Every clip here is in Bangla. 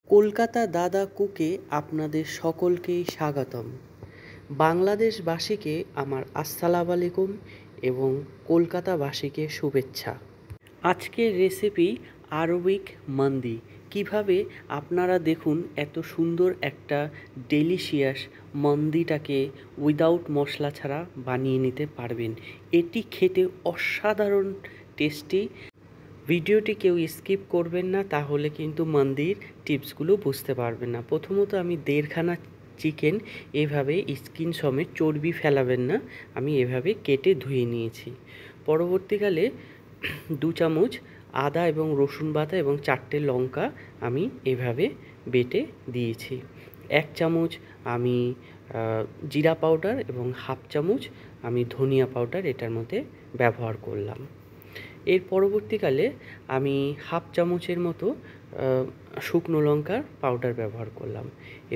কলকাতা দাদা কুকে আপনাদের সকলকেই স্বাগতম। বাংলাদেশবাসীকে আমার আসসালামু আলাইকুম এবং কলকাতাবাসীকে শুভেচ্ছা। আজকের রেসিপি আরবিক মান্দি। কিভাবে আপনারা দেখুন এত সুন্দর একটা ডেলিশিয়াস মান্দিটাকে উইদাউট মশলা ছাড়া বানিয়ে নিতে পারবেন। এটি খেতে অসাধারণ টেস্টি। ভিডিওটি কেউ স্কিপ করবেন না, তাহলে কিন্তু মান্দির টিপসগুলো বুঝতে পারবেন না। প্রথমত আমি দেড়খানা চিকেন এভাবে স্কিন সমেত, চর্বি ফেলাবেন না, আমি এভাবে কেটে ধুয়ে নিয়েছি। পরবর্তীকালে 2 চামচ আদা এবং রসুন বাটা এবং 4টে লঙ্কা আমি এভাবে বেটে দিয়েছি। 1 চামচ আমি জিরা পাউডার এবং 1/2 চামচ আমি ধনিয়া পাউডার এটার মধ্যে ব্যবহার করলাম। এর পরবর্তীকালে আমি 1/2 চামচের মতো শুকনো লঙ্কার পাউডার ব্যবহার করলাম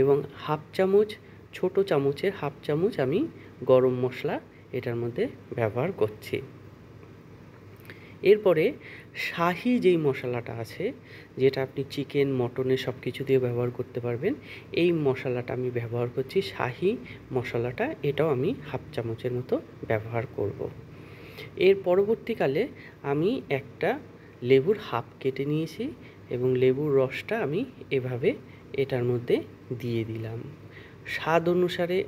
এবং 1/2 চামচ, ছোটো চামচের 1/2 চামচ আমি গরম মশলা এটার মধ্যে ব্যবহার করছি। এরপরে শাহি যেই মশলাটা আছে, যেটা আপনি চিকেন, মটনে সব কিছু দিয়ে ব্যবহার করতে পারবেন, এই মশলাটা আমি ব্যবহার করছি। শাহি মশলাটা এটাও আমি 1/2 চামচের মতো ব্যবহার করব। এর পরবর্তীকালে আমি একটা লেবুর হাফ কেটে নিয়েছি এবং লেবুর রসটা আমি এভাবে এটার মধ্যে দিয়ে দিলাম। স্বাদ অনুসারে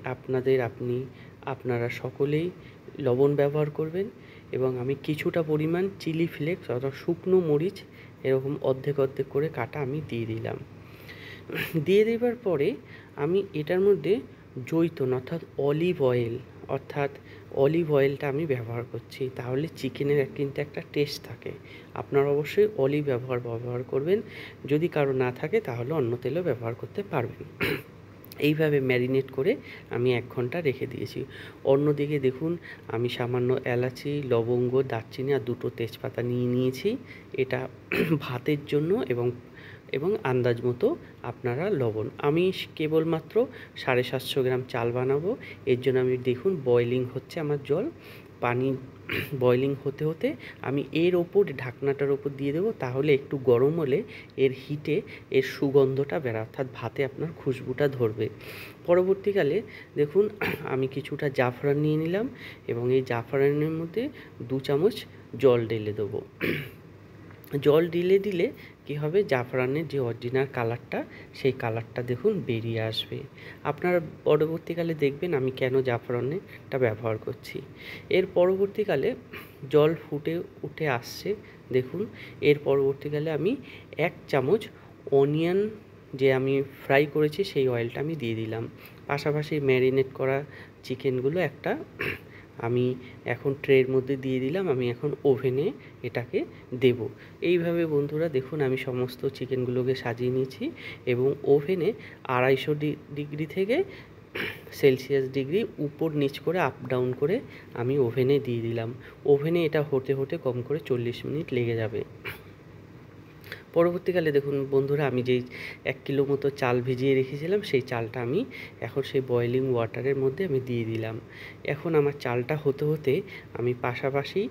আপনারা সকলেই লবণ ব্যবহার করবেন এবং আমি কিছুটা পরিমাণ চিলি ফ্লেক্স অর্থাৎ শুকনো মরিচ এরকম অর্ধেক অর্ধেক করে কাটা আমি দিয়ে দিলাম। দিয়ে দেবার পরে আমি এটার মধ্যে জৈতুন অর্থাৎ অলিভ অয়েলটা আমি ব্যবহার করছি, তাহলে চিকেনের কিন্তু একটা টেস্ট থাকে। আপনারা অবশ্যই অলিভ ব্যবহার করবেন। যদি কারো না থাকে তাহলে অন্য তেলও ব্যবহার করতে পারবেন। এইভাবে ম্যারিনেট করে আমি 1 ঘন্টা রেখে দিয়েছি। অন্যদিকে দেখুন, আমি সামান্য এলাচি, লবঙ্গ, দারচিনি আর 2টো তেজপাতা নিয়েছি। এটা ভাতের জন্য এবং আন্দাজ মতো আপনারা লবণ। আমি কেবলমাত্র 750 গ্রাম চাল বানাবো। এর জন্য আমি দেখুন বয়লিং হচ্ছে আমার জল। পানি বয়লিং হতে হতে আমি এর ওপর ঢাকনাটার ওপর দিয়ে দেবো, তাহলে একটু গরম হলে এর হিটে এর সুগন্ধটা বেরোয়, অর্থাৎ ভাতে আপনার খুশবুটা ধরবে। পরবর্তীকালে দেখুন আমি কিছুটা জাফরান নিয়ে নিলাম এবং এই জাফরানের মধ্যে 2 চামচ জল ঢেলে দেবো। জল দিলে কী হবে, জাফরানের যে অরিজিনাল কালারটা, সেই কালারটা দেখুন বেরিয়ে আসবে। আপনারা পরবর্তীকালে দেখবেন আমি কেন জাফরানটা ব্যবহার করছি। এর পরবর্তীকালে জল উঠে আসছে দেখুন। এর পরবর্তীকালে আমি 1 চামচ অনিয়ন যে আমি ফ্রাই করেছি সেই অয়েলটা আমি দিয়ে দিলাম। পাশাপাশি ম্যারিনেট করা চিকেনগুলো আমি এখন ট্রের মধ্যে দিয়ে দিলাম। আমি এখন ওভেনে এটাকে দেব। এইভাবে বন্ধুরা দেখুন আমি সমস্ত চিকেনগুলোকে সাজিয়ে নিয়েছি এবং ওভেনে 250 ডিগ্রি থেকে সেলসিয়াস ডিগ্রি উপর নিচ করে আপ ডাউন করে আমি ওভেনে দিয়ে দিলাম। ওভেনে এটা হতে কম করে 40 মিনিট লেগে যাবে। পরবর্তীকালে দেখুন বন্ধুরা, আমি যেই 1 কিলো মতো চাল ভিজিয়ে রেখেছিলাম, সেই চালটা আমি এখন সেই বয়েলিং ওয়াটারের মধ্যে আমি দিয়ে দিলাম। এখন আমার চালটা হতে আমি পাশাপাশি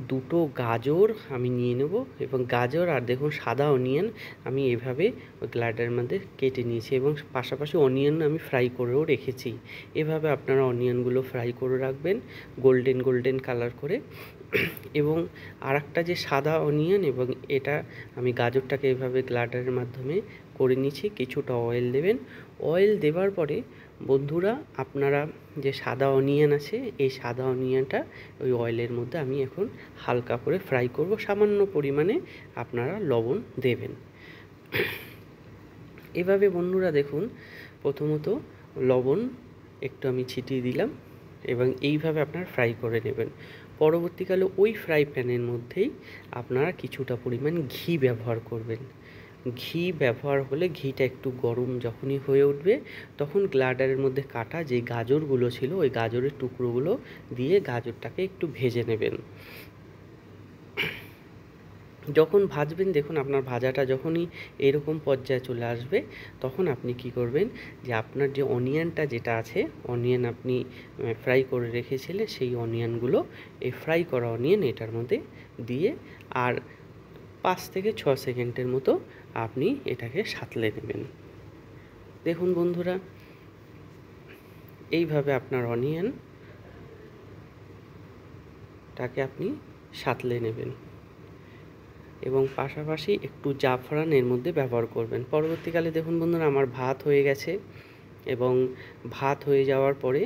2টো গাজর আমি নিয়ে নেব এবং গাজর আর দেখুন সাদা অনিয়ন আমি এভাবে ওই গ্লাইডারের মধ্যে কেটে নিয়েছি এবং পাশাপাশি অনিয়ন আমি ফ্রাই করেও রেখেছি। এভাবে আপনারা অনিয়নগুলো ফ্রাই করে রাখবেন গোল্ডেন কালার করে। এবং আরেকটা যে সাদা অনিয়ন এবং এটা আমি গাজরটাকে এভাবে গ্লাইডারের মাধ্যমে করে নিয়েছি। কিছুটা অয়েল দেবেন। অয়েল দেওয়ার পরে বন্ধুরা আপনারা যে সাদা অনিয়ন আছে, এই সাদা অনিয়নটা ওই অয়েলের মধ্যে আমি এখন হালকা করে ফ্রাই করব। সামান্য পরিমাণে আপনারা লবণ দেবেন। এভাবে বন্ধুরা দেখুন, প্রথমত লবণ একটু আমি ছিটিয়ে দিলাম এবং এইভাবে আপনারা ফ্রাই করে নেবেন। পরবর্তীকালে ওই ফ্রাই প্যানের মধ্যেই আপনারা কিছুটা পরিমাণ ঘি ব্যবহার করবেন। ঘি ব্যবহার হলে ঘিটা একটু গরম যখনই হয়ে উঠবে, তখন গ্লাইডারের মধ্যে কাটা যে গাজরগুলো ছিল, ওই গাজরের টুকরোগুলো দিয়ে গাজরটাকে একটু ভেজে নেবেন। যখন ভাজবেন দেখুন আপনার ভাজাটা যখনই এরকম পর্যায়ে চলে আসবে, তখন আপনি কি করবেন, যে আপনার যে অনিয়নটা যেটা আছে, অনিয়ন আপনি ফ্রাই করে রেখেছিলেন, সেই অনিয়নগুলো এই ফ্রাই করা অনিয়ন এটার মধ্যে দিয়ে আর 5 থেকে 6 সেকেন্ডের মতো আপনি এটাকে সাঁতলে নেবেন। দেখুন বন্ধুরা, এইভাবে আপনার অনিয়নটাকে আপনি সাঁতলে নেবেন এবং পাশাপাশি একটু জাফরান এর মধ্যে ব্যবহার করবেন। পরবর্তীকালে দেখুন বন্ধুরা, আমার ভাত হয়ে গেছে এবং ভাত হয়ে যাওয়ার পরে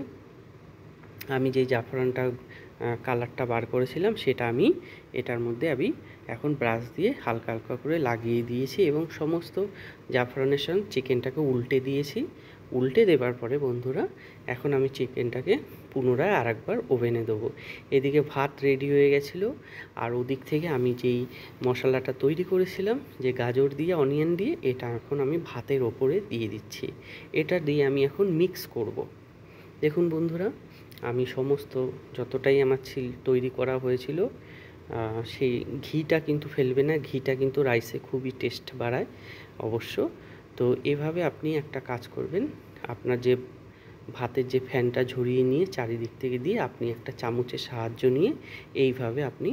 আমি যে জাফরানটা কালারটা বার করেছিলাম সেটা আমি এটার মধ্যে এখন ব্রাশ দিয়ে হালকা হালকা করে লাগিয়ে দিয়েছি এবং সমস্ত জাফরানের সঙ্গে চিকেনটাকে উল্টে দিয়েছি। উল্টে দেবার পরে বন্ধুরা, এখন আমি চিকেনটাকে পুনরায় আরেকবার ওভেনে দেবো। এদিকে ভাত রেডি হয়ে গেছিলো, আর ওদিক থেকে আমি যেই মশলাটা তৈরি করেছিলাম যে গাজর দিয়ে অনিয়ন দিয়ে, এটা এখন আমি ভাতের ওপরে দিয়ে দিচ্ছি। এটা দিয়ে আমি এখন মিক্স করব। দেখুন বন্ধুরা, আমি সমস্ত যতটাই আমার তৈরি করা হয়েছিল, সেই ঘিটা কিন্তু ফেলবে না। ঘিটা কিন্তু রাইসে খুবই টেস্ট বাড়ায় অবশ্য। তো এভাবে আপনি একটা কাজ করবেন, আপনার যে ভাতের যে ফ্যানটা ঝরিয়ে নিয়ে চারিদিক থেকে দিয়ে আপনি একটা চামচের সাহায্য নিয়ে এইভাবে আপনি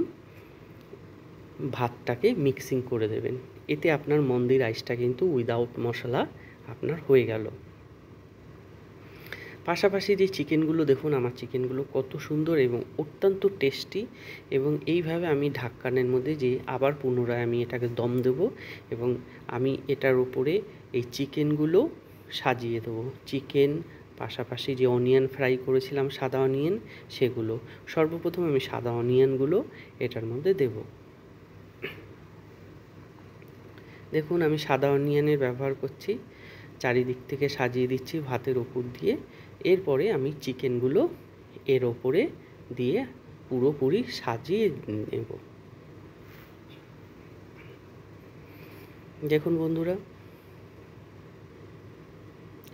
ভাতটাকে মিক্সিং করে দেবেন। এতে আপনার মন্দি রাইসটা কিন্তু উইদাউট মশলা আপনার হয়ে গেল। পাশাপাশি যে চিকেনগুলো দেখুন, আমার চিকেনগুলো কত সুন্দর এবং অত্যন্ত টেস্টি। এবং এইভাবে আমি ঢাকনার মধ্যে যে আবার পুনরায় আমি এটাকে দম দেব এবং আমি এটার উপরে এই চিকেনগুলো সাজিয়ে দেবো। চিকেন পাশাপাশি যে অনিয়ন ফ্রাই করেছিলাম সাদা অনিয়ন, সেগুলো সর্বপ্রথম আমি সাদা অনিয়নগুলো এটার মধ্যে দেব। দেখুন, আমি সাদা অনিয়নের ব্যবহার করছি, চারিদিক থেকে সাজিয়ে দিচ্ছি ভাতের ওপর দিয়ে। এরপরে আমি চিকেনগুলো এর ওপরে দিয়ে পুরোপুরি সাজিয়ে নেব। দেখুন বন্ধুরা,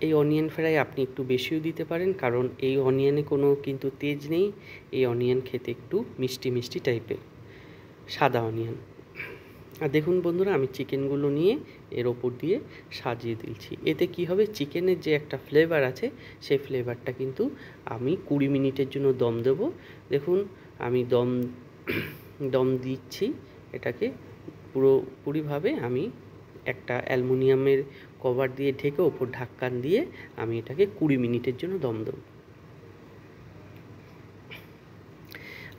এই অনিয়ন ফ্রাই আপনি একটু বেশিও দিতে পারেন, কারণ এই অনিয়নে কোনো কিন্তু তেজ নেই। এই অনিয়ন খেতে একটু মিষ্টি মিষ্টি টাইপের, সাদা অনিয়ন। আর দেখুন বন্ধুরা, আমি চিকেনগুলো নিয়ে এর ওপর দিয়ে সাজিয়ে দিচ্ছি। এতে কি হবে, চিকেনের যে একটা ফ্লেভার আছে সেই ফ্লেভারটা কিন্তু আমি 20 মিনিটের জন্য দম দেব। দেখুন, আমি দম দিচ্ছি এটাকে পুরোপুরিভাবে। আমি একটা অ্যালুমিনিয়ামের কভার দিয়ে ঢেকে ওপর ঢাক্কান দিয়ে আমি এটাকে 20 মিনিটের জন্য দম দেব।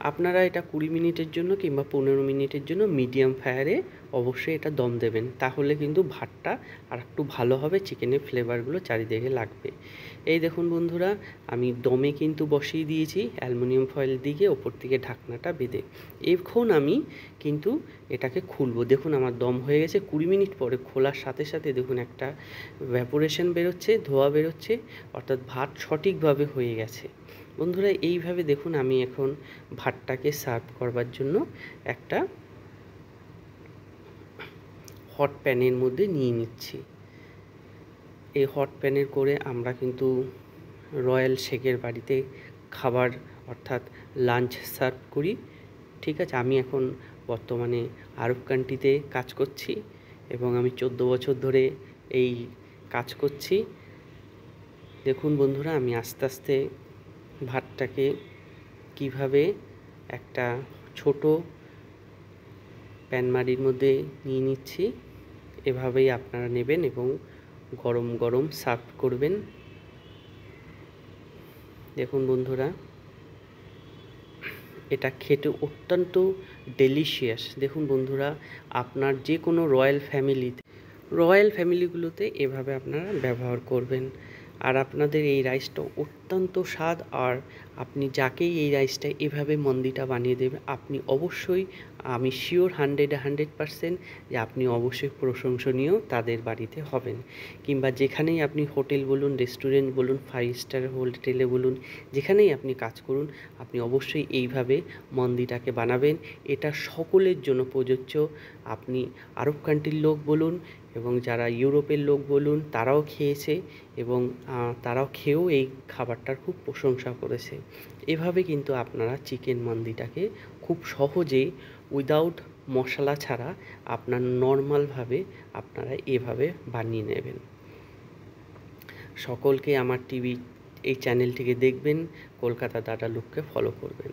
আপনারা এটা 20 মিনিটের জন্য কিংবা 15 মিনিটের জন্য মিডিয়াম ফায়ারে অবশ্যই এটা দম দেবেন, তাহলে কিন্তু ভাতটা আর একটু ভালো হবে, চিকেনের ফ্লেভারগুলো চারিদিকে লাগবে। এই দেখুন বন্ধুরা, আমি দমে কিন্তু বসিয়ে দিয়েছি অ্যালুমিনিয়াম ফয়েল দিয়ে ওপর থেকে ঢাকনাটা বেঁধে। এখন আমি কিন্তু এটাকে খুলবো। দেখুন, আমার দম হয়ে গেছে। 20 মিনিট পরে খোলার সাথে সাথে দেখুন একটা ভ্যাপোরেশন বেরোচ্ছে, ধোঁয়া বেরোচ্ছে, অর্থাৎ ভাত সঠিকভাবে হয়ে গেছে। বন্ধুরা, এইভাবে দেখুন আমি এখন ভাতটাকে সার্ভ করবার জন্য একটা হট প্যানের মধ্যে নিয়ে নিচ্ছি। এই হট প্যানের করে আমরা কিন্তু রয়্যাল শেখের বাড়িতে খাবার অর্থাৎ লাঞ্চ সার্ভ করি। ঠিক আছে, আমি এখন বর্তমানে আরব কান্ট্রিতে কাজ করছি এবং আমি 14 বছর ধরে এই কাজ করছি। দেখুন বন্ধুরা, আমি আস্তে আস্তে ভাতটাকে কিভাবে একটা ছোট প্যানমারির মধ্যে নিয়ে নিচ্ছি। এভাবেই আপনারা নেবেন এবং গরম গরম সার্ভ করবেন। দেখুন বন্ধুরা, এটা খেতে অত্যন্ত ডেলিশিয়াস। দেখুন বন্ধুরা, আপনার যে কোনো রয়্যাল ফ্যামিলিগুলোতে এভাবে আপনারা ব্যবহার করবেন। আর আপনাদের এই রাইসটা অত্যন্ত স্বাদ। আর আপনি যাকেই এই রাইসটা এভাবে মন্দিটা বানিয়ে দেবে, আপনি অবশ্যই, আমি শিওর 100% যে আপনি অবশ্যই প্রশংসনীয় তাদের বাড়িতে হবেন। কিংবা যেখানেই আপনি হোটেল বলুন, রেস্টুরেন্ট বলুন, 5 স্টার হোটেলে বলুন, যেখানেই আপনি কাজ করুন, আপনি অবশ্যই এইভাবে মন্দিটাকে বানাবেন। এটা সকলের জন্য প্রযোজ্য। আপনি আরব কান্ট্রির লোক বলুন এবং যারা ইউরোপের লোক বলুন, তারাও খেয়েছে এবং তারাও খেয়েও এই খাবারটার খুব প্রশংসা করেছে। এভাবে কিন্তু আপনারা চিকেন মন্দিটাকে খুব সহজেই উইদাউট মশলা ছাড়া আপনার নর্মালভাবে আপনারা এভাবে বানিয়ে নেবেন। সকলকে আমার এই চ্যানেলটিকে দেখবেন, কলকাতা দাদা লুককে ফলো করবেন।